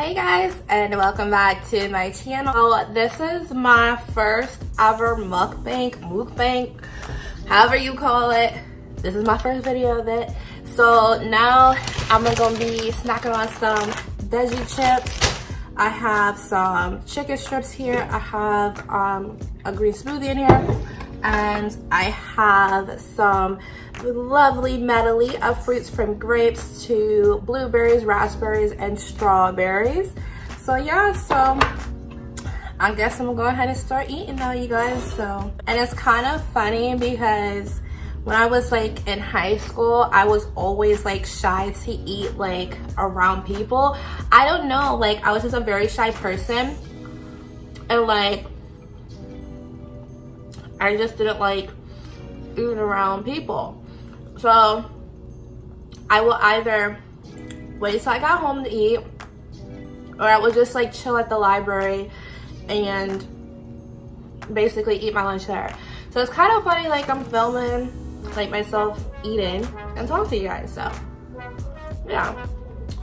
Hey guys, and welcome back to my channel. This is my first ever mukbang, however you call it. This is my first video of it. So now I'm gonna be snacking on some veggie chips. I have some chicken strips here. I have a green smoothie in here, and I have some lovely medley of fruits from grapes to blueberries, raspberries, and strawberries. So yeah, so I guess I'm gonna go ahead and start eating now, you guys. So, and it's kind of funny because when I was like in high school, I was always like shy to eat like around people. I don't know, like I was just a very shy person, and like I just didn't like eating around people. So I will either wait till I got home to eat, or I would just like chill at the library and basically eat my lunch there. So it's kind of funny, like I'm filming like myself eating and talking to you guys. So yeah,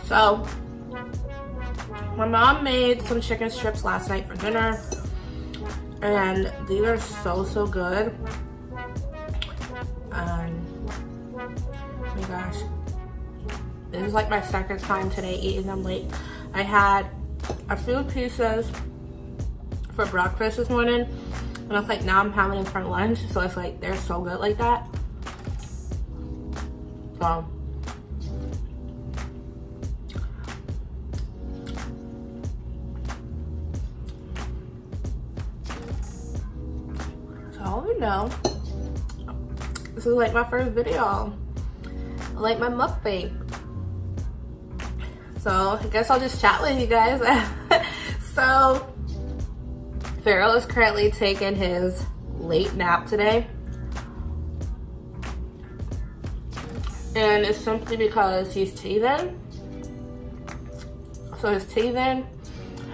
so my mom made some chicken strips last night for dinner, and these are so good. And oh my gosh, this is like my second time today eating them. Like I had a few pieces for breakfast this morning, and it's like now I'm having them for lunch. So it's like they're so good like that. So you know, this is like my first video, like my mukbang. So I guess I'll just chat with you guys. So Farrell is currently taking his late nap today, and it's simply because he's teething. So his teething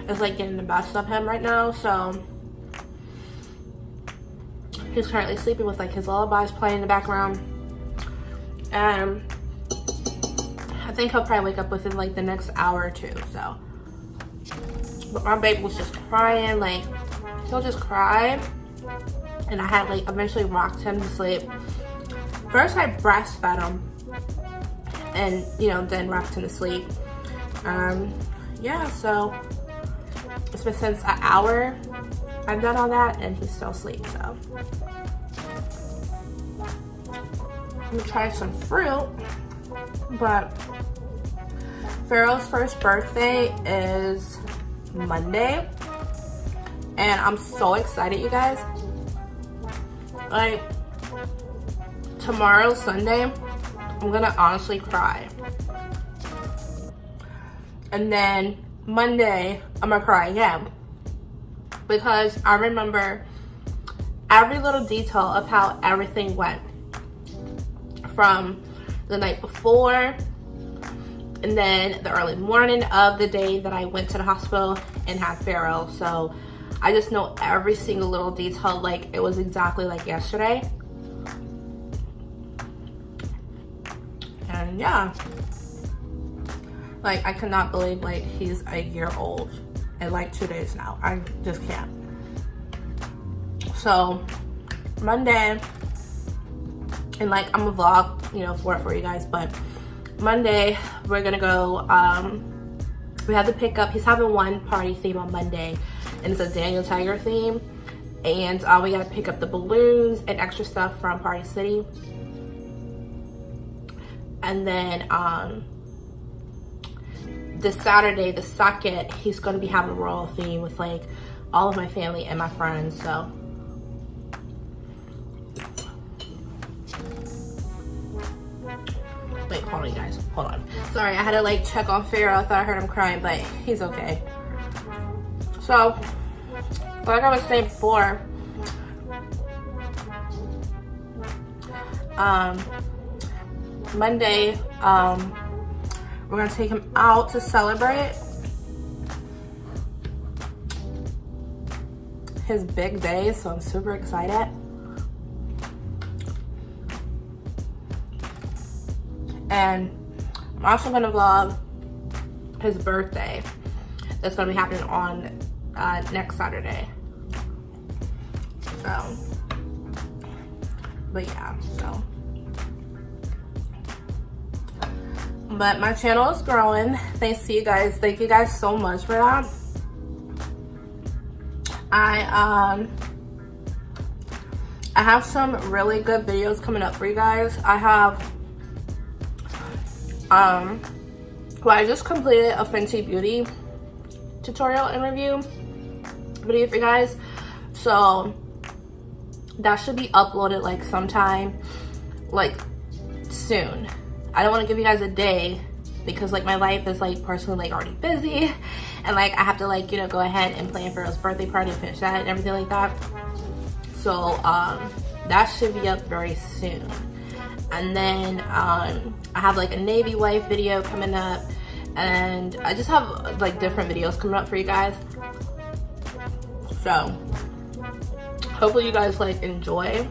is like getting the best of him right now. So he's currently sleeping with like his lullabies playing in the background, and I think he'll probably wake up within like the next hour or two. So, but my baby was just crying, like he'll just cry, and I had like eventually rocked him to sleep. First I breastfed him, and you know, then rocked him to sleep. Yeah, so it's been since an hour I've done all that, and he's still asleep. So I'm gonna try some fruit. But Farrell's first birthday is Monday, and I'm so excited, you guys. Like tomorrow, Sunday, I'm gonna honestly cry, and then Monday I'm gonna cry again, because I remember every little detail of how everything went from the night before, and then the early morning of the day that I went to the hospital and had Farrell. So I just know every single little detail like it was exactly like yesterday. And yeah, like I cannot believe like he's a year old in like 2 days now. I just can't. So Monday, and like I'm gonna vlog, you know, for you guys, but Monday we're gonna go, we have to pick up, he's having one party theme on Monday, and it's a Daniel Tiger theme, and we gotta pick up the balloons and extra stuff from Party City. And then this Saturday, the 2nd, he's gonna be having a royal theme with like all of my family and my friends. So wait, hold on, you guys, hold on. Sorry, I had to like check on Farrell. I thought I heard him crying, but he's okay. So like I was saying before, Monday, we're gonna take him out to celebrate his big day, so I'm super excited. And I'm also gonna vlog his birthday. that's gonna be happening on next Saturday. So, but yeah, so. But my channel is growing. Thanks to you guys. Thank you guys so much for that. I have some really good videos coming up for you guys. I have well, I just completed a Fenty beauty tutorial and review video for you guys, so that should be uploaded like sometime like soon. I don't want to give you guys a day because like my life is like personally like already busy, and like I have to like, you know, go ahead and plan for his birthday party and finish that and everything like that. So that should be up very soon. And then I have like a Navy wife video coming up, and I just have like different videos coming up for you guys. So hopefully you guys like enjoy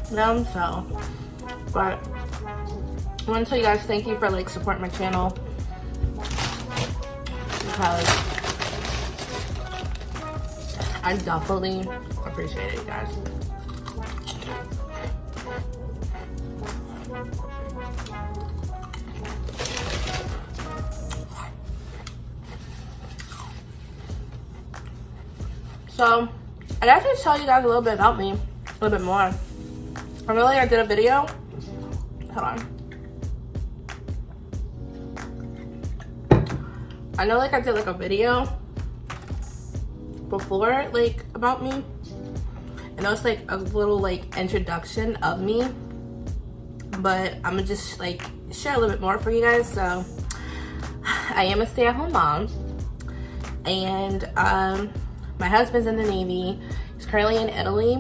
them. So, but I want to tell you guys thank you for like supporting my channel, because I definitely appreciate it, guys. So, I'd actually tell you guys a little bit about me, a little bit more. I know like I did a video. Hold on. I know like I did like a video before like about me, and it was like a little like introduction of me, but I'm gonna just like share a little bit more for you guys. So I am a stay-at-home mom, and my husband's in the Navy. He's currently in Italy.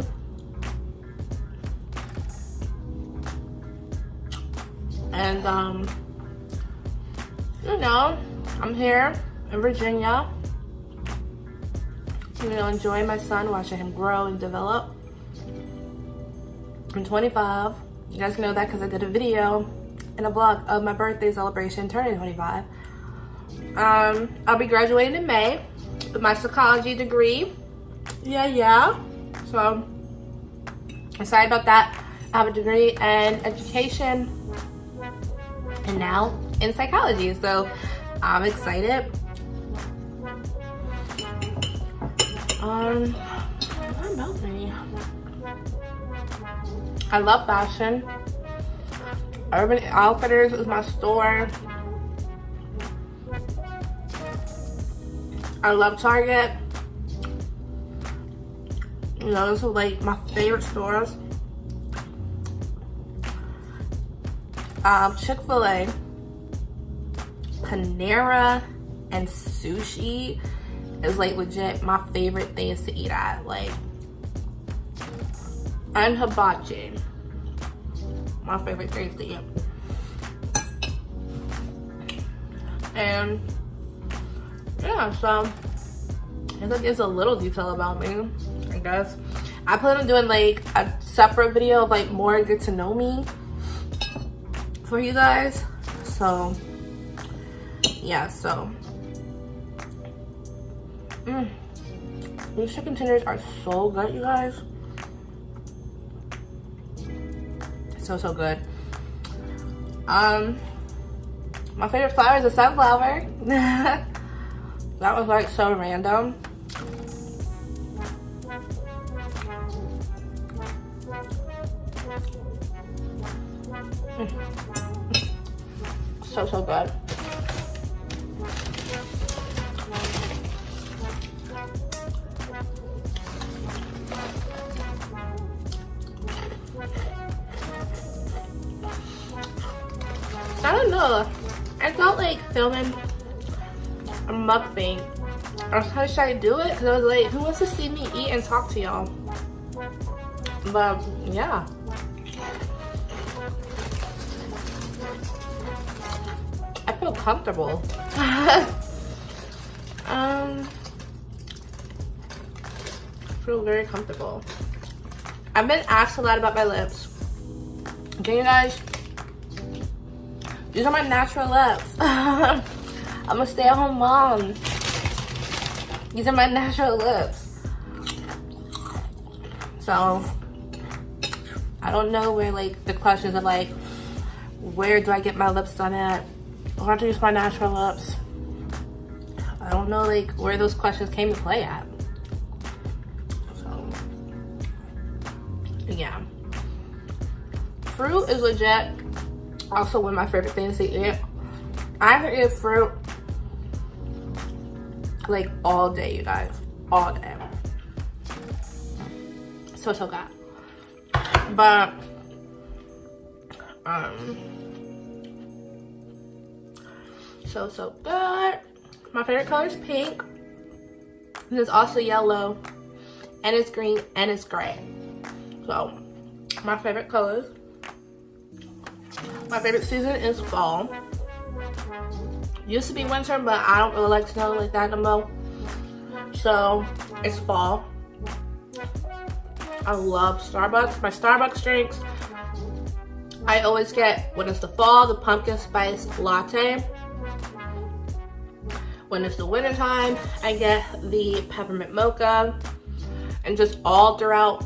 And you know, I'm here in Virginia, you know, enjoying my son, watching him grow and develop. I'm 25. You guys know that because I did a video and a vlog of my birthday celebration turning 25. I'll be graduating in May with my psychology degree. Yeah. So excited about that. I have a degree in education and now in psychology. So I'm excited. What about me? I love fashion. Urban Outfitters is my store. I love Target. You know, those are like my favorite stores. Chick-fil-A, Panera, and sushi is like legit my favorite things to eat at. Like, and hibachi, my favorite things to eat. And yeah, so that gives a little detail about me, I guess. I plan on doing like a separate video of like more get to know me for you guys. So yeah, so these chicken tenders are so good, you guys. So good. My favorite flower is a sunflower. That was like so random. So good. I don't know. I felt like filming a mukbang. I was kind of shy to do it because I was like, who wants to see me eat and talk to y'all? But yeah. I feel comfortable. I feel very comfortable. I've been asked a lot about my lips. Okay, you guys? These are my natural lips. I'm a stay-at-home mom. These are my natural lips. So I don't know where like the questions of like, where do I get my lips done at? I have to use my natural lips. I don't know like where those questions came to play at. So yeah. Fruit is legit also one of my favorite things to eat. I can eat fruit like all day, you guys. All day. So good. But so good. My favorite color is pink. There's also yellow, and it's green, and it's gray. So my favorite colors. My favorite season is fall. Used to be winter, but I don't really like snow like that no more. So it's fall. I love Starbucks. My Starbucks drinks, I always get, when it's the fall, the pumpkin spice latte. When it's the winter time, I get the peppermint mocha. And just all throughout,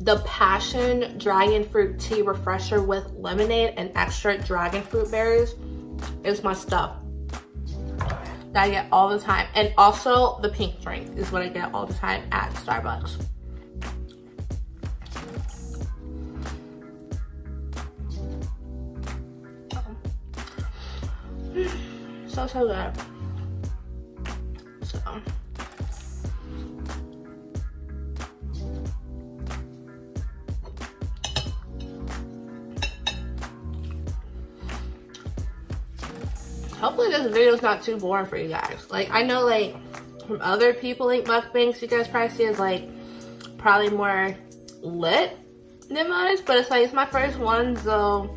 the passion dragon fruit tea refresher with lemonade and extra dragon fruit berries is my stuff that I get all the time. And also the pink drink is what I get all the time at Starbucks. So good. So hopefully this video is not too boring for you guys. Like, I know like from other people like mukbangs you guys probably see is like probably more lit than mine, but it's like it's my first one, so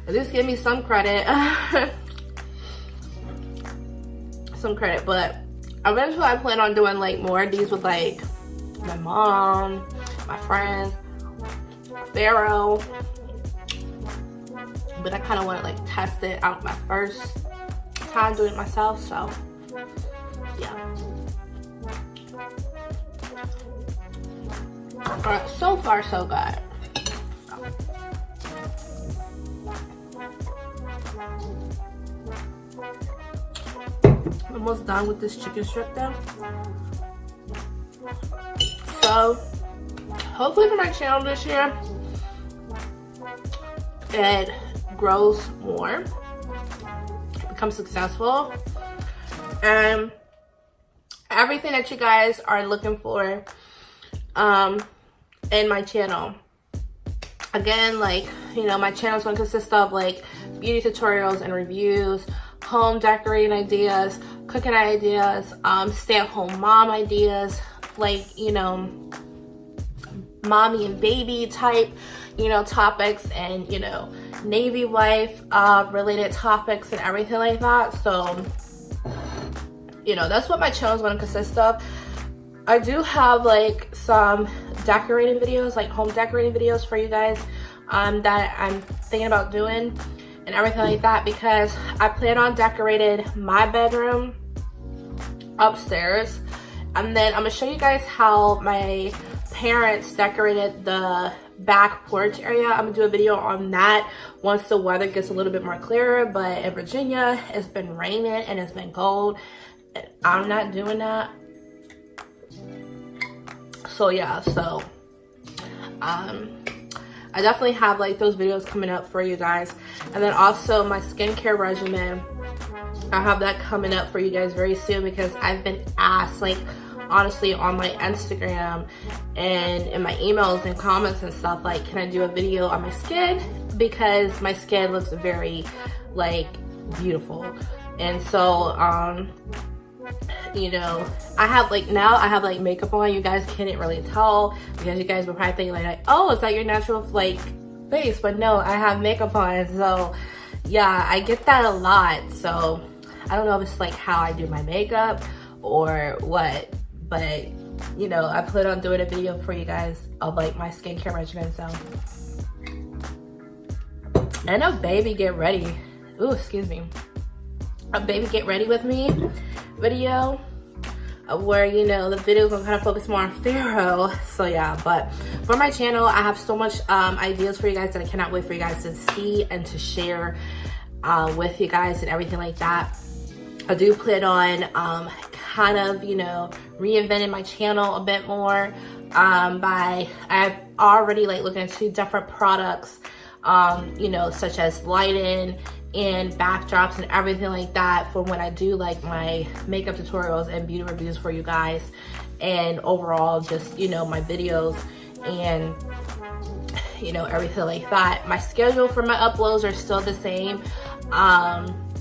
at least give me some credit. Some credit. But eventually I plan on doing like more of these with like my mom, my friends, Pharaoh. But I kind of want to like test it out my first time doing it myself, so yeah. Alright, so far so good. Almost done with this chicken strip though. So hopefully for my channel this year it grows more, becomes successful, and everything that you guys are looking for in my channel. Again, like, you know, my channel is going to consist of like beauty tutorials and reviews, home decorating ideas, cooking ideas, stay-at-home mom ideas, like, you know, mommy and baby type, you know, topics, and, you know, Navy wife related topics and everything like that. So, you know, that's what my channel is going to consist of. I do have like some decorating videos, like home decorating videos for you guys that I'm thinking about doing and everything like that, because I plan on decorating my bedroom upstairs, and then I'm gonna show you guys how my parents decorated the back porch area. I'm gonna do a video on that once the weather gets a little bit more clearer. But in Virginia, it's been raining and it's been cold. I'm not doing that. So yeah, so I definitely have like those videos coming up for you guys. And then also my skincare regimen, I have that coming up for you guys very soon, because I've been asked, like, honestly, on my Instagram and in my emails and comments and stuff, like, can I do a video on my skin, because my skin looks very like beautiful. And so you know, I have like, now I have like makeup on. You guys couldn't really tell, because you guys were probably thinking like, oh, is that your natural like face? But no, I have makeup on. So yeah, I get that a lot. So I don't know if it's like how I do my makeup or what, but you know, I plan on doing a video for you guys of like my skincare regimen. So, and a baby, get ready. Ooh, excuse me. a baby get ready with me video, where, you know, the video is gonna kind of focus more on Pharaoh. So yeah, but for my channel, I have so much ideas for you guys that I cannot wait for you guys to see and to share with you guys and everything like that. I do plan on kind of, you know, reinventing my channel a bit more. I've already like looking into different products, you know, such as lighting and backdrops and everything like that for when I do like my makeup tutorials and beauty reviews for you guys, and overall just, you know, my videos and, you know, everything like that. My schedule for my uploads are still the same.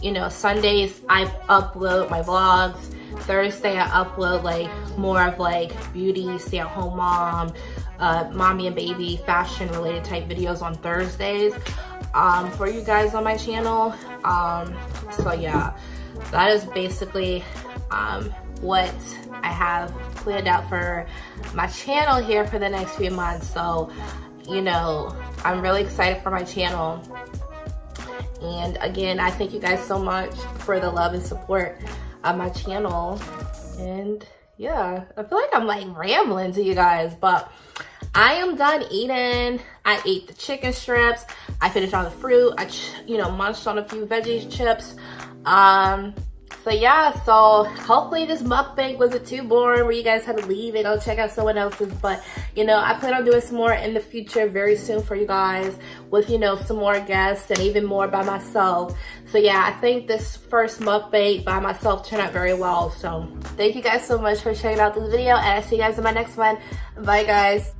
You know, Sundays I upload my vlogs. Thursday I upload like more of like beauty, stay-at-home mom, mommy and baby, fashion related type videos on Thursdays for you guys on my channel. So yeah, that is basically what I have planned out for my channel here for the next few months. So, you know, I'm really excited for my channel. And again, I thank you guys so much for the love and support of my channel. And yeah, I feel like I'm like rambling to you guys, but I am done eating. I ate the chicken strips. I finished all the fruit. I, you know, munched on a few veggie chips. So yeah, so hopefully this mukbang wasn't too boring where you guys had to leave and go check out someone else's. But, you know, I plan on doing some more in the future very soon for you guys with, you know, some more guests and even more by myself. So yeah, I think this first mukbang by myself turned out very well. So thank you guys so much for checking out this video, and I'll see you guys in my next one. Bye guys.